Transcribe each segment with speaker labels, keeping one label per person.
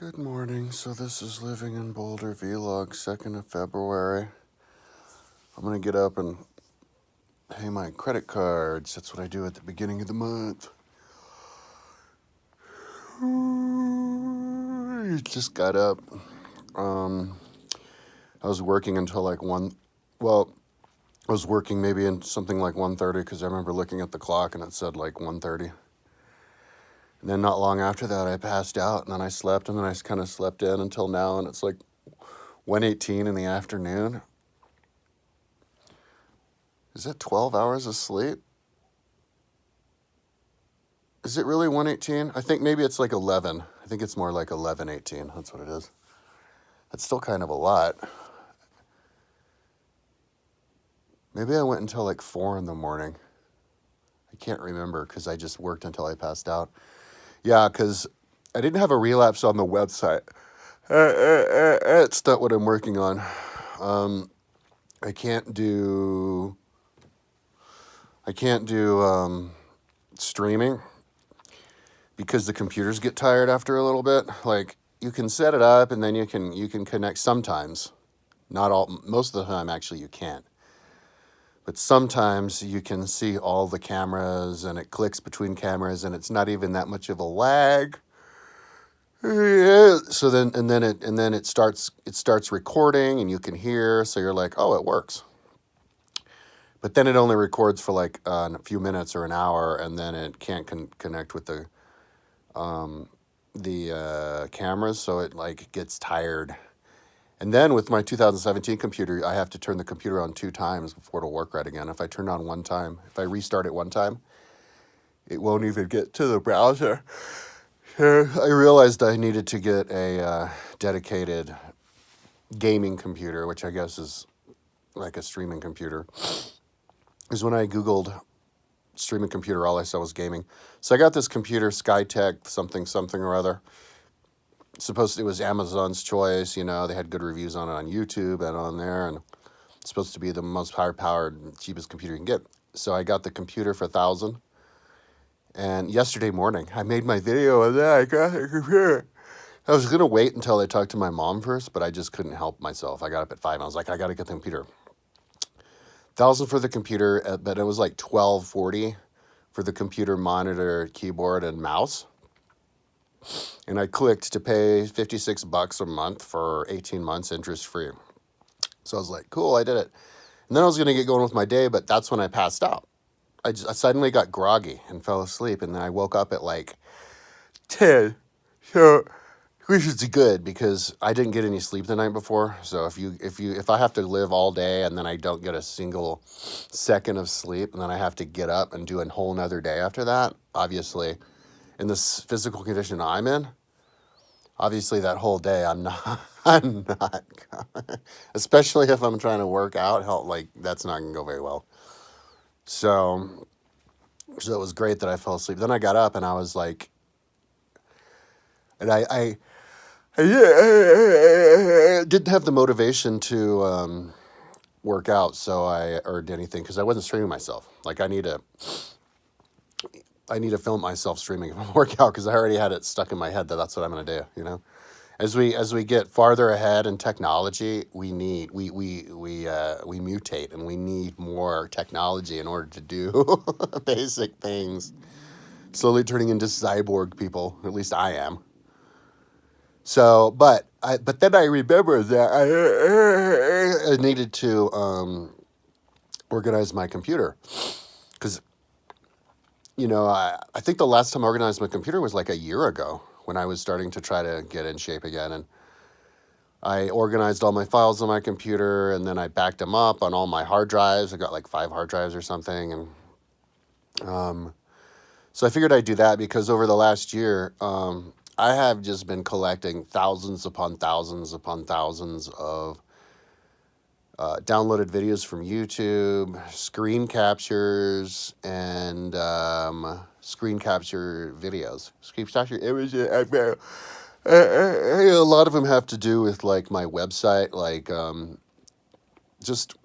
Speaker 1: Good morning. So this is Living in Boulder Vlog, 2nd of February. I'm going to get up and pay my credit cards. That's what I do at the beginning of the month. Just got up. I was working until like 1. Well, I was working maybe in something like 1:30 because I remember looking at the clock and it said like 1:30. And then not long after that, I passed out and then I slept and then I kind of slept in until now and it's like 1:18 in the afternoon. Is it 12 hours of sleep? Is it really 1:18? I think maybe it's like 11. I think it's more like 11:18. That's what it is. That's still kind of a lot. Maybe I went until like 4 in the morning. I can't remember because I just worked until I passed out. Yeah, because I didn't have a relapse on the website. It's not what I'm working on. I can't do streaming because the computers get tired after a little bit. Like you can set it up and then you can connect sometimes. Not all, most of the time actually you can't. But sometimes you can see all the cameras and it clicks between cameras and it's not even that much of a lag. Yeah. So then it starts recording and you can hear, so you're like, "Oh, it works." But then it only records for like a few minutes or an hour and then it can't connect with the cameras, so it like gets tired. And then with my 2017 computer, I have to turn the computer on 2 times before it'll work right again. If I turn it on one time, if I restart it one time, it won't even get to the browser. I realized I needed to get a dedicated gaming computer, which I guess is like a streaming computer. Because when I Googled streaming computer, all I saw was gaming. So I got this computer, Skytech something or other. It was Amazon's choice, they had good reviews on it on YouTube and on there, and it's supposed to be the most high-powered, cheapest computer you can get. So I got the computer for $1,000, and yesterday morning, I made my video of that. I got the computer. I was going to wait until I talked to my mom first, but I just couldn't help myself. I got up at 5, and I was like, I got to get the computer. $1,000 for the computer, but it was like $1,240 for the computer, monitor, keyboard, and mouse. And I clicked to pay $56 a month for 18 months interest free. So I was like, cool, I did it. And then I was going to get going with my day, but that's when I passed out. I suddenly got groggy and fell asleep, and then I woke up at like 10. So, which is good because I didn't get any sleep the night before. So if I have to live all day and then I don't get a single second of sleep, and then I have to get up and do a whole nother day after that, obviously, in this physical condition I'm in, obviously that whole day I'm not, especially if I'm trying to work out, like that's not gonna go very well. So it was great that I fell asleep. Then I got up and I was like, and I didn't have the motivation to work out, or do anything because I wasn't streaming myself. Like I need to film myself streaming if I work out because I already had it stuck in my head that that's what I'm gonna do. As we get farther ahead in technology, we mutate and we need more technology in order to do basic things. Slowly turning into cyborg people. At least I am. So, but then I remembered that I needed to organize my computer because I think the last time I organized my computer was like a year ago when I was starting to try to get in shape again, and I organized all my files on my computer, and then I backed them up on all my hard drives. I got like 5 hard drives or something, and so I figured I'd do that because over the last year, I have just been collecting thousands upon thousands upon thousands of downloaded videos from YouTube, screen captures, and screen capture videos. Screen capture images. A lot of them have to do with like my website. Like,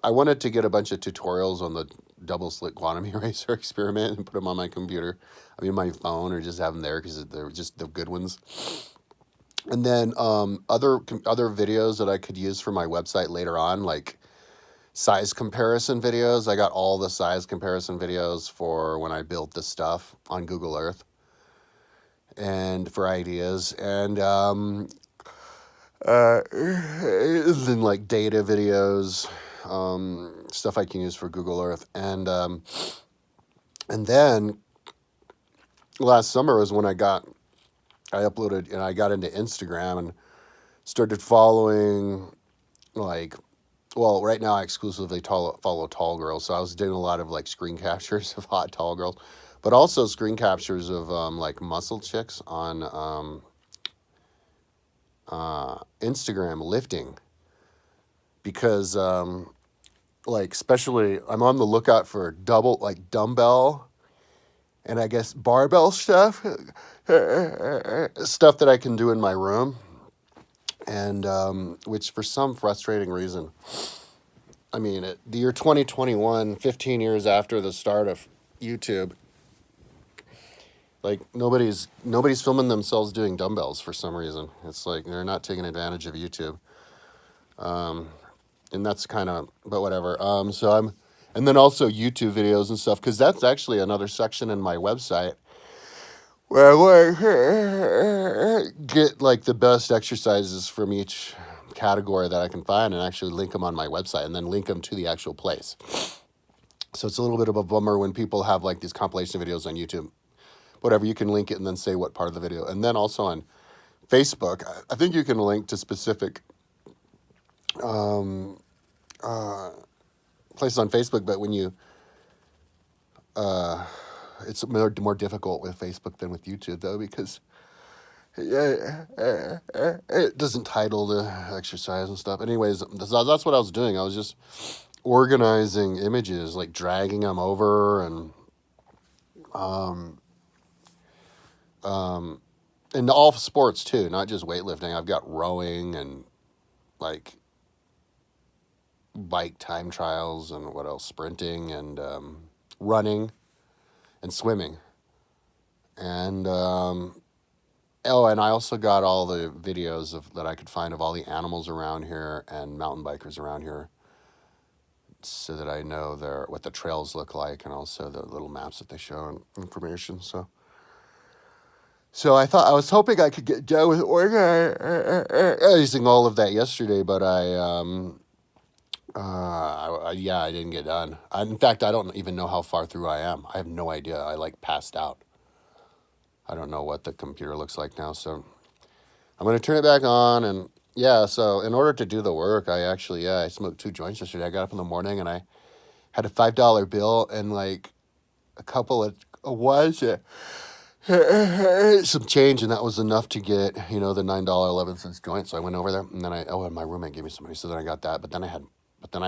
Speaker 1: I wanted to get a bunch of tutorials on the double slit quantum eraser experiment and put them on my computer. My phone, or just have them there because they're just the good ones. And then other videos that I could use for my website later on, like size comparison videos. I got all the size comparison videos for when I built this stuff on Google Earth and for ideas. And then like data videos, stuff I can use for Google Earth. And then last summer was when I uploaded and I got into Instagram and started following, like, well, right now I exclusively follow tall girls. So I was doing a lot of like screen captures of hot tall girls, but also screen captures of like muscle chicks on Instagram lifting, because like especially I'm on the lookout for double like dumbbell and I guess barbell stuff, stuff that I can do in my room, and which for some frustrating reason, I mean, the year 2021, 15 years after the start of YouTube, like nobody's filming themselves doing dumbbells for some reason. It's like they're not taking advantage of YouTube, and that's kind of, but whatever. And then also YouTube videos and stuff, because that's actually another section in my website where I like get like the best exercises from each category that I can find and actually link them on my website and then link them to the actual place. So it's a little bit of a bummer when people have like these compilation videos on YouTube. Whatever, you can link it and then say what part of the video. And then also on Facebook, I think you can link to specific places on Facebook, but when you it's more difficult with Facebook than with YouTube, though, because it doesn't title the exercise and stuff. Anyways, that's what I was doing. I was just organizing images, like dragging them over, and in all sports too, not just weightlifting. I've got rowing and like bike time trials and what else, sprinting and running and swimming. And and I also got all the videos that I could find of all the animals around here and mountain bikers around here, so that I know what the trails look like, and also the little maps that they show and information. So I was hoping I could get done with organizing all of that yesterday, but I didn't get done. In fact, I don't even know how far through I am. I have no idea. I like passed out. I don't know what the computer looks like now, so I'm going to turn it back on. And yeah, so in order to do the work, I smoked 2 joints yesterday. I got up in the morning and I had a $5 bill and like a couple of some change, and that was enough to get, the $9.11 joint. So I went over there, and then and my roommate gave me some money, so then I got that. But then I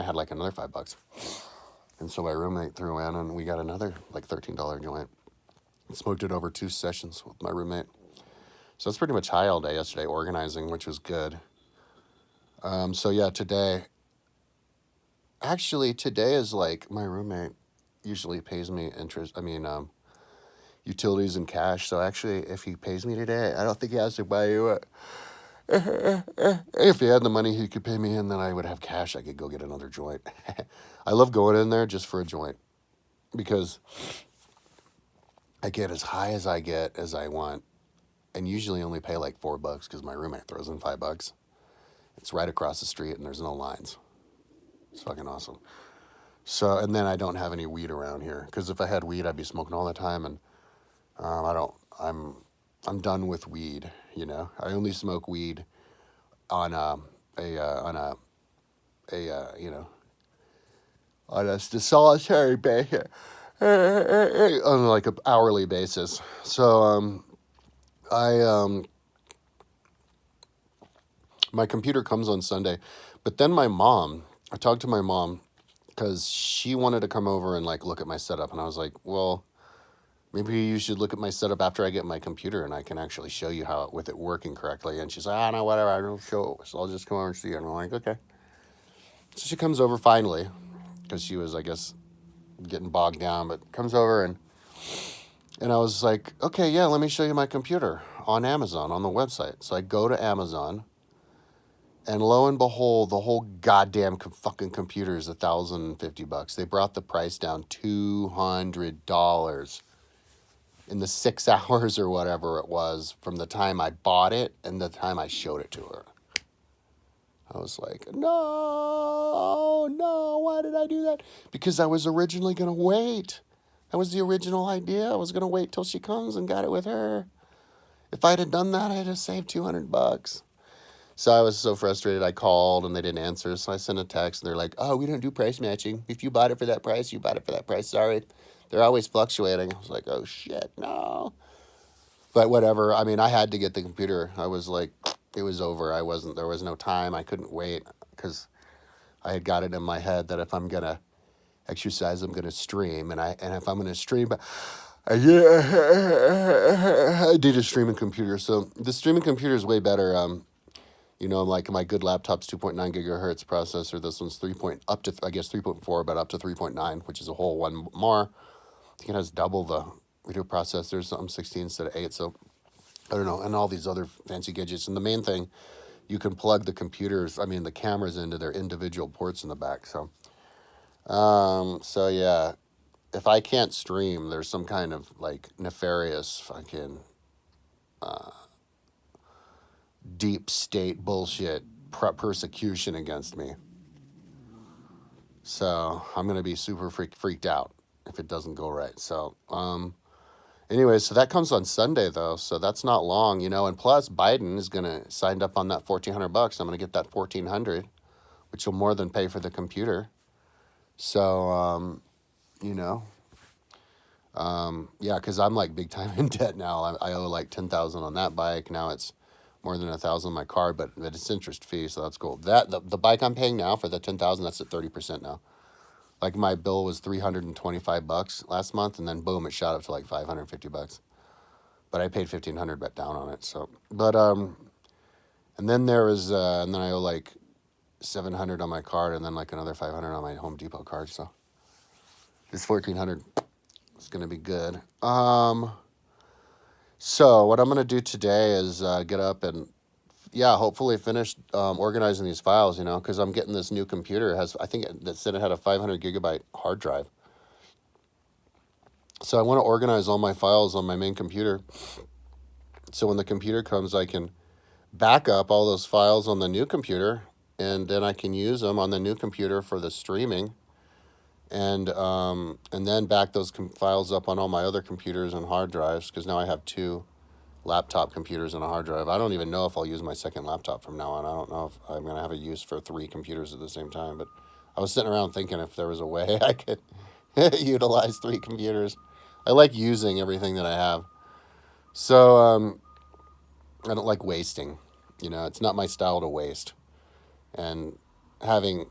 Speaker 1: had like another $5, and so my roommate threw in, and we got another like $13 joint. Smoked it over 2 sessions with my roommate. So that's pretty much high all day yesterday organizing, which was good. So yeah, today is like my roommate usually pays me utilities in cash. So actually, if he pays me today, I don't think he has to buy you it. If he had the money, he could pay me, and then I would have cash. I could go get another joint. I love going in there just for a joint, because I get as high as I want, and usually only pay like $4 because my roommate throws in $5. It's right across the street, and there's no lines. It's fucking awesome. So, and then I don't have any weed around here, because if I had weed, I'd be smoking all the time, and I'm done with weed. I only smoke weed on a solitary basis, on like an hourly basis. So my computer comes on Sunday, but then I talked to my mom because she wanted to come over and like look at my setup, and I was like, well, maybe you should look at my setup after I get my computer and I can actually show you how with it working correctly. And she's like, no, whatever, I don't show. So I'll just come over and see it. And I'm like, okay. So she comes over finally, because she was, I guess, getting bogged down, but comes over and I was like, okay, yeah, let me show you my computer. on Amazon on the website. So I go to Amazon, and lo and behold, the whole goddamn fucking computer is $1,050. They brought the price down $200 in the 6 hours or whatever it was from the time I bought it and the time I showed it to her. I was like, no, why did I do that? Because I was originally going to wait. That was the original idea. I was going to wait till she comes and got it with her. If I'd have done that, I'd have saved $200. So I was so frustrated. I called and they didn't answer. So I sent a text and they're like, oh, we don't do price matching. If you bought it for that price, you bought it for that price. Sorry. They're always fluctuating. I was like, oh shit, no. But whatever. I mean, I had to get the computer. I was like, it was over. There was no time. I couldn't wait because I had got it in my head that if I'm going to exercise, I'm going to stream. And if I'm going to stream, I need a streaming computer. So the streaming computer is way better. Like my good laptop's 2.9 gigahertz processor. This one's 3.4, but up to 3.9, which is a whole one more. I think it has double the video processor, something 16 instead of 8. So I don't know, and all these other fancy gadgets. And the main thing, you can plug the the cameras into their individual ports in the back. So yeah, if I can't stream, there's some kind of like nefarious fucking deep state bullshit persecution against me. So I'm going to be super freaked out if it doesn't go right. So, anyway, so that comes on Sunday though. So that's not long, and plus Biden is going to sign up on that $1,400. I'm going to get that $1,400, which will more than pay for the computer. So, yeah, cause I'm like big time in debt now. I owe like 10,000 on that bike. Now it's more than 1,000 on my car, but it's interest fee. So that's cool. The bike I'm paying now for the 10,000, that's at 30% now. Like my bill was $325 last month, and then boom, it shot up to like $550. But I paid $1,500 down on it. So, but and then there was, and then I owe like $700 on my card, and then like another $500 on my Home Depot card. So this $1,400 is gonna be good. So what I'm gonna do today is get up and hopefully finish organizing these files, because I'm getting this new computer. I think that said it had a 500 gigabyte hard drive. So I want to organize all my files on my main computer. So when the computer comes, I can back up all those files on the new computer, and then I can use them on the new computer for the streaming, and then back those files up on all my other computers and hard drives, because now I have 2 laptop computers and a hard drive. I don't even know if I'll use my second laptop from now on. I don't know if I'm going to have a use for 3 computers at the same time, but I was sitting around thinking if there was a way I could utilize 3 computers. I like using everything that I have. So, I don't like wasting, it's not my style to waste. And having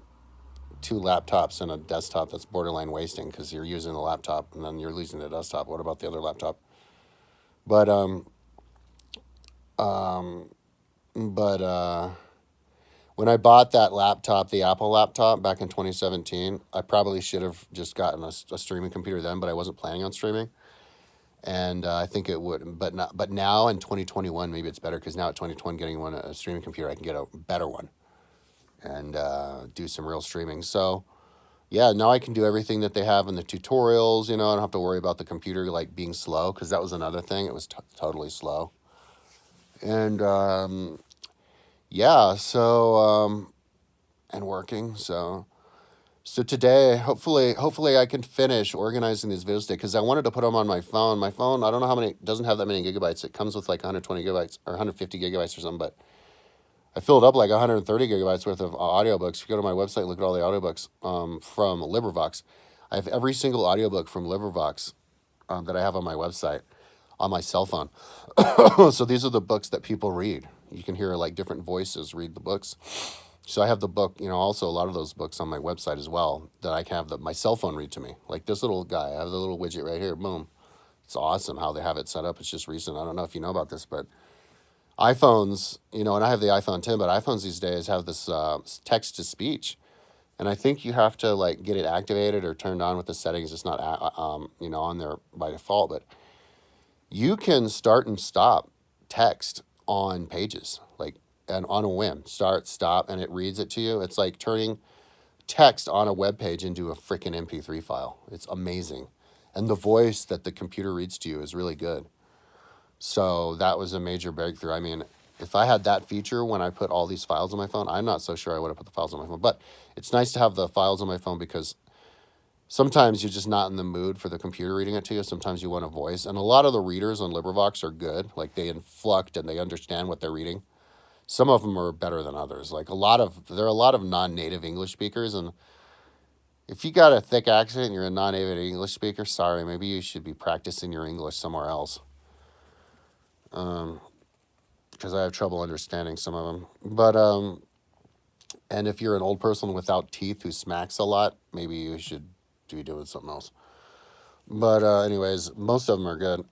Speaker 1: 2 laptops and a desktop, that's borderline wasting, because you're using the laptop and then you're losing the desktop. What about the other laptop? But, when I bought that laptop, the Apple laptop back in 2017, I probably should have just gotten a streaming computer then, but I wasn't planning on streaming. And I think it would, but now in 2021, maybe it's better, because now at 2020, getting a streaming computer, I can get a better one and do some real streaming. So yeah, now I can do everything that they have in the tutorials. I don't have to worry about the computer like being slow, because that was another thing. It was totally slow. And and working. So today, hopefully I can finish organizing these videos today, because I wanted to put them on my phone. My phone, I don't know how many, doesn't have that many gigabytes. It comes with like 120 gigabytes or 150 gigabytes or something, but I filled up like 130 gigabytes worth of audiobooks. If you go to my website and look at all the audiobooks from LibriVox, I have every single audiobook from LibriVox that I have on my website on my cell phone. So these are the books that people read. You can hear like different voices read the books. So I have the book, also a lot of those books on my website as well, that I can have my cell phone read to me. Like this little guy, I have the little widget right here, boom. It's awesome how they have it set up. It's just recent. I don't know if you know about this, but iPhones, and I have the iPhone 10, but iPhones these days have this text to speech. And I think you have to like get it activated or turned on with the settings. It's not, on there by default, but you can start and stop text on pages, like, and on a whim, start, stop, and it reads it to you. It's like turning text on a web page into a freaking MP3 file. It's amazing. And the voice that the computer reads to you is really good. So that was a major breakthrough. I mean, if I had that feature when I put all these files on my phone, I'm not so sure I would have put the files on my phone. But it's nice to have the files on my phone because sometimes you're just not in the mood for the computer reading it to you. Sometimes you want a voice. And a lot of the readers on LibriVox are good. Like, they inflect and they understand what they're reading. Some of them are better than others. Like, there are a lot of non-native English speakers, and if you got a thick accent and you're a non-native English speaker, sorry, maybe you should be practicing your English somewhere else. Because I have trouble understanding some of them. But and if you're an old person without teeth who smacks a lot, maybe you should be doing something else. But anyways, most of them are good.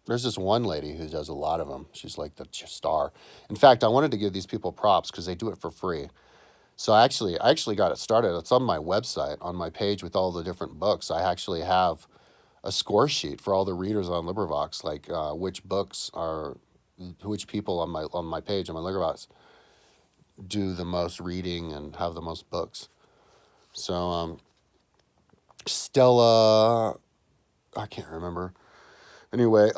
Speaker 1: There's this one lady who does a lot of them. She's like the star. In fact, I wanted to give these people props because they do it for free. So I actually got it started. It's on my website, on my page with all the different books. I actually have a score sheet for all the readers on LibriVox, like which people on my page on my LibriVox do the most reading and have the most books. So Stella, I can't remember. Anyway,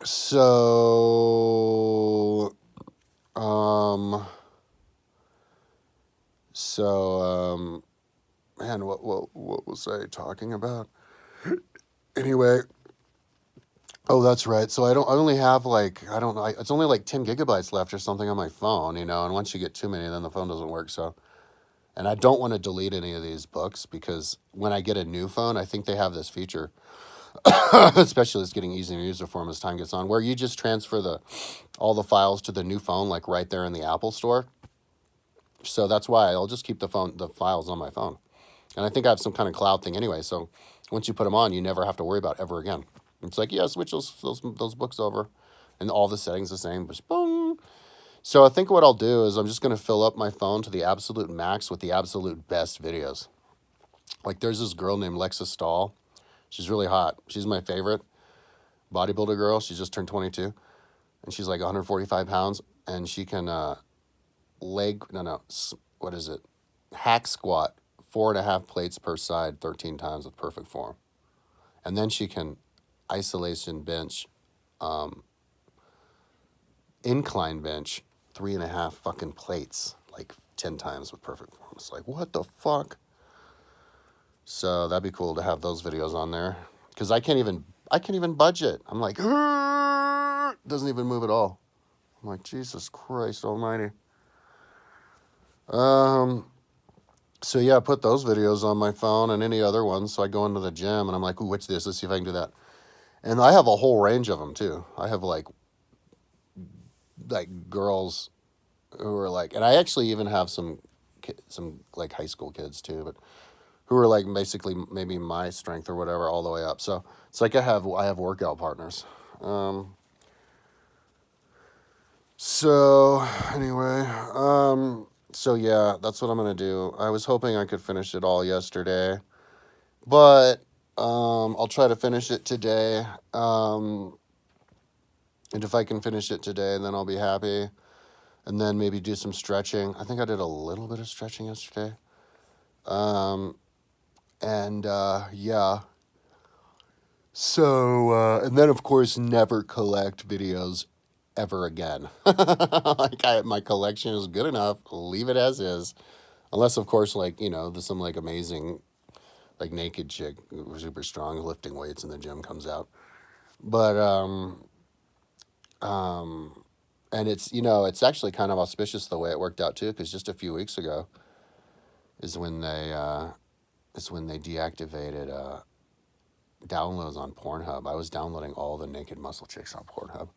Speaker 1: so man, what was I talking about? Anyway, oh, that's right. So I only have like, I don't know, it's only like 10 gigabytes left or something on my phone, and once you get too many, then the phone doesn't work. So, and I don't want to delete any of these books because when I get a new phone, I think they have this feature, especially it's getting easier to use for them as time gets on, where you just transfer all the files to the new phone, like right there in the Apple Store. So that's why I'll just keep the files on my phone. And I think I have some kind of cloud thing anyway. So once you put them on, you never have to worry about it ever again. It's like, yeah, switch those books over, and all the settings the same. Just boom. So I think what I'll do is I'm just going to fill up my phone to the absolute max with the absolute best videos. Like, there's this girl named Lexa Stahl. She's really hot. She's my favorite bodybuilder girl. She just turned 22, and she's like 145 pounds, and she can hack squat 4.5 plates per side 13 times with perfect form. And then she can isolation bench, incline bench 3.5 fucking plates like 10 times with perfect form. It's like, what the fuck? So that'd be cool to have those videos on there, because I can't even budget. I'm like, doesn't even move at all. I'm like, Jesus Christ Almighty. So yeah, I put those videos on my phone and any other ones. So I go into the gym and I'm like, ooh, what's this? Let's see if I can do that. And I have a whole range of them too. I have like girls who are like, and I actually even have some like high school kids too, but who are like basically maybe my strength or whatever all the way up. So it's like I have workout partners. So anyway, so yeah, that's what I'm gonna do. I was hoping I could finish it all yesterday, but I'll try to finish it today. And if I can finish it today, then I'll be happy. And then maybe do some stretching. I think I did a little bit of stretching yesterday. Yeah. So, and then of course, never collect videos ever again. My collection is good enough. Leave it as is. Unless, of course, like, there's some like amazing, like naked chick who's super strong lifting weights in the gym comes out. But, and it's actually kind of auspicious the way it worked out too, because just a few weeks ago is when they deactivated downloads on Pornhub. I was downloading all the naked muscle chicks on Pornhub.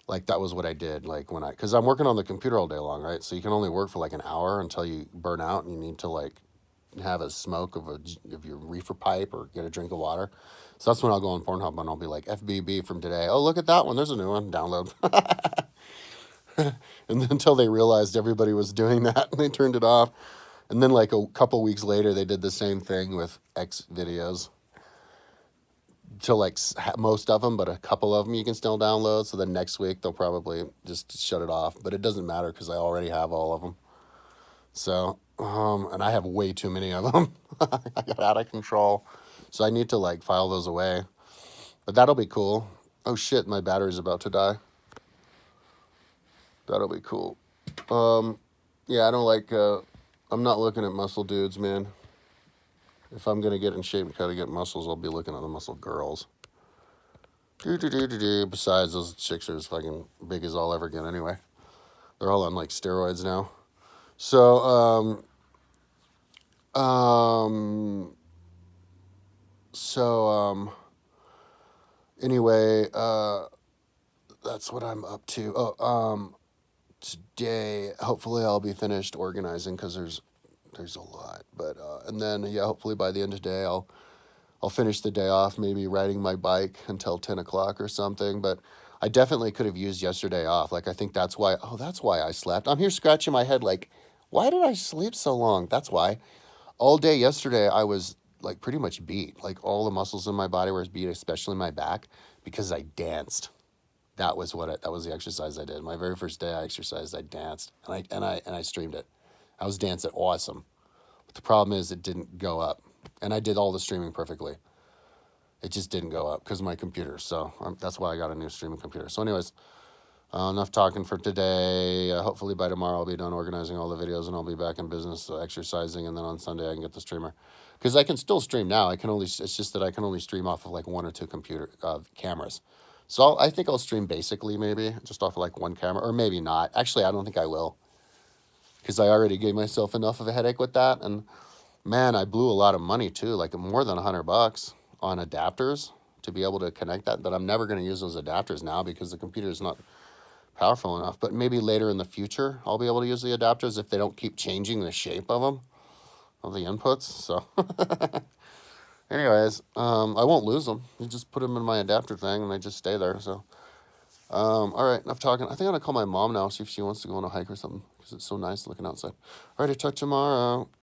Speaker 1: Like, that was what I did. Like, because I'm working on the computer all day long, right? So you can only work for like an hour until you burn out, and you need to like have a smoke of your reefer pipe or get a drink of water. So that's when I'll go on Pornhub and I'll be like, FBB from today. Oh, look at that one. There's a new one. Download. And then until they realized everybody was doing that, and they turned it off. And then like a couple weeks later, they did the same thing with X videos. to like most of them, but a couple of them you can still download. So then next week they'll probably just shut it off, but it doesn't matter because I already have all of them. So, and I have way too many of them. I got out of control. So I need to like file those away. But that'll be cool. Oh shit, my battery's about to die. That'll be cool. Yeah, I don't like, I'm not looking at muscle dudes, man. If I'm going to get in shape and try to get muscles, I'll be looking at the muscle girls. Besides, those chicks are as fucking big as I'll ever get anyway. They're all on like steroids now. So, anyway, that's what I'm up to. Today, hopefully I'll be finished organizing because there's a lot. But, and then, yeah, hopefully by the end of the day, I'll finish the day off, maybe riding my bike until 10 o'clock or something. But I definitely could have used yesterday off. Like, I think that's why I slept. I'm here scratching my head like, why did I sleep so long? That's why. All day yesterday, I was like pretty much beat. Like all the muscles in my body were beat, especially my back, because I danced. That was that was the exercise I did. My very first day I exercised, I danced and I streamed it. I was dancing awesome. But the problem is it didn't go up. And I did all the streaming perfectly. It just didn't go up because of my computer. So that's why I got a new streaming computer. So anyways, enough talking for today. Hopefully by tomorrow I'll be done organizing all the videos and I'll be back in business exercising. And then on Sunday I can get the streamer. Because I can still stream now. It's just that I can only stream off of like one or two computer cameras. So I think I'll stream basically maybe just off of like one camera or maybe not. Actually, I don't think I will. Because I already gave myself enough of a headache with that. And man, I blew a lot of money too, like more than $100 on adapters to be able to connect that. But I'm never going to use those adapters now because the computer is not powerful enough. But maybe later in the future, I'll be able to use the adapters if they don't keep changing the shape of them, of the inputs. So anyways, I won't lose them. You just put them in my adapter thing and they just stay there. So, all right, enough talking. I think I'm going to call my mom now, see if she wants to go on a hike or something because it's so nice looking outside. All right, I'll talk tomorrow.